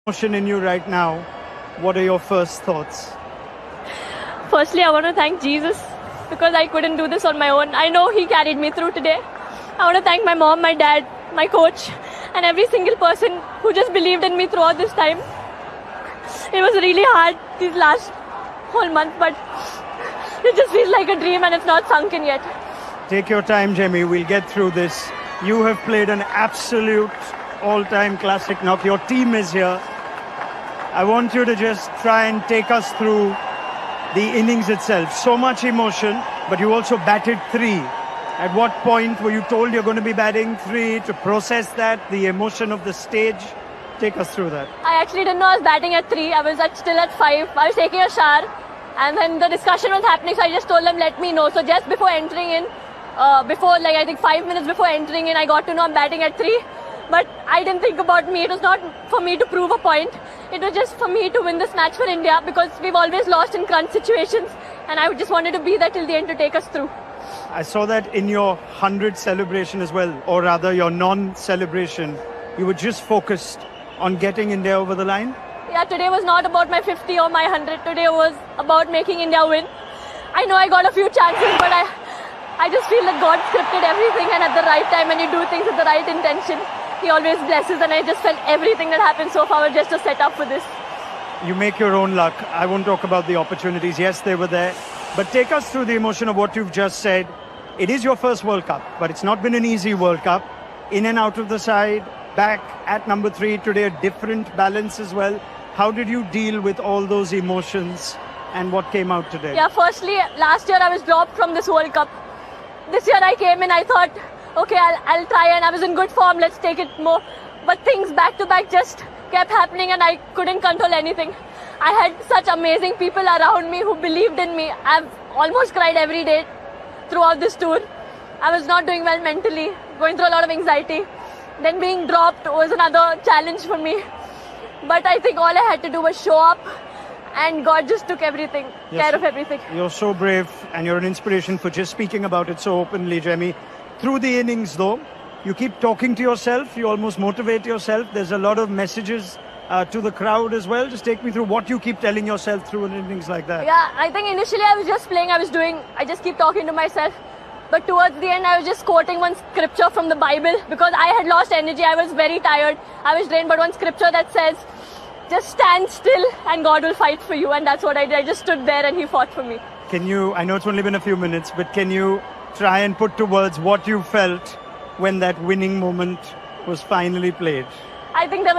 emotion in you right now. What are your first thoughts? Firstly, I want to thank Jesus because I couldn't do this on my own. I know He carried me through today. I want to thank my mom, my dad, my coach, and every single person who just believed in me throughout this time. It was really hard these last whole month, but it just feels like a dream and it's not sunk in yet. Take your time, Jamie. We'll get through this. You have played an absolute all-time classic knock. Your team is here. I want you to just try and take us through the innings itself. So much emotion, but you also batted 3. At what point were you told you're going to be batting 3 to process that, the emotion of the stage? Take us through that. I actually didn't know I was batting at 3. I was still at 5. I was taking a shower and then the discussion was happening, so I just told them, let me know. So just before entering in, I think 5 minutes before entering in, I got to know I'm batting at 3. But I didn't think about me. It was not for me to prove a point. It was just for me to win this match for India because we've always lost in crunch situations and I just wanted to be there till the end to take us through. I saw that in your 100 celebration as well, or rather your non-celebration. You were just focused on getting India over the line. Yeah, today was not about my 50 or my 100. Today was about making India win. I know I got a few chances, but I just feel that God scripted everything, and at the right time when you do things with the right intention, He always blesses, and I just felt everything that happened so far was just a setup for this. You make your own luck. I won't talk about the opportunities. Yes, they were there. But take us through the emotion of what you've just said. It is your first World Cup, but it's not been an easy World Cup. In and out of the side, back at number 3 today, a different balance as well. How did you deal with all those emotions and what came out today? Yeah, firstly, last year I was dropped from this World Cup. This year I came in, I thought, okay, I'll try, and I was in good form, let's take it more. But things back to back just kept happening and I couldn't control anything. I had such amazing people around me who believed in me. I've almost cried every day throughout this tour. I was not doing well mentally, going through a lot of anxiety. Then being dropped was another challenge for me. But I think all I had to do was show up, and God just took everything, care of everything. You're so brave and you're an inspiration for just speaking about it so openly, Jamie. Through the innings though, you keep talking to yourself, you almost motivate yourself. There's a lot of messages to the crowd as well. Just take me through what you keep telling yourself through an innings like that. Yeah, I think initially I was just playing, I just keep talking to myself. But towards the end, I was just quoting one scripture from the Bible because I had lost energy. I was very tired. I was drained. But one scripture that says, just stand still and God will fight for you. And that's what I did. I just stood there and He fought for me. Can you, I know it's only been a few minutes, but can you try and put to words what you felt when that winning moment was finally played? I think there was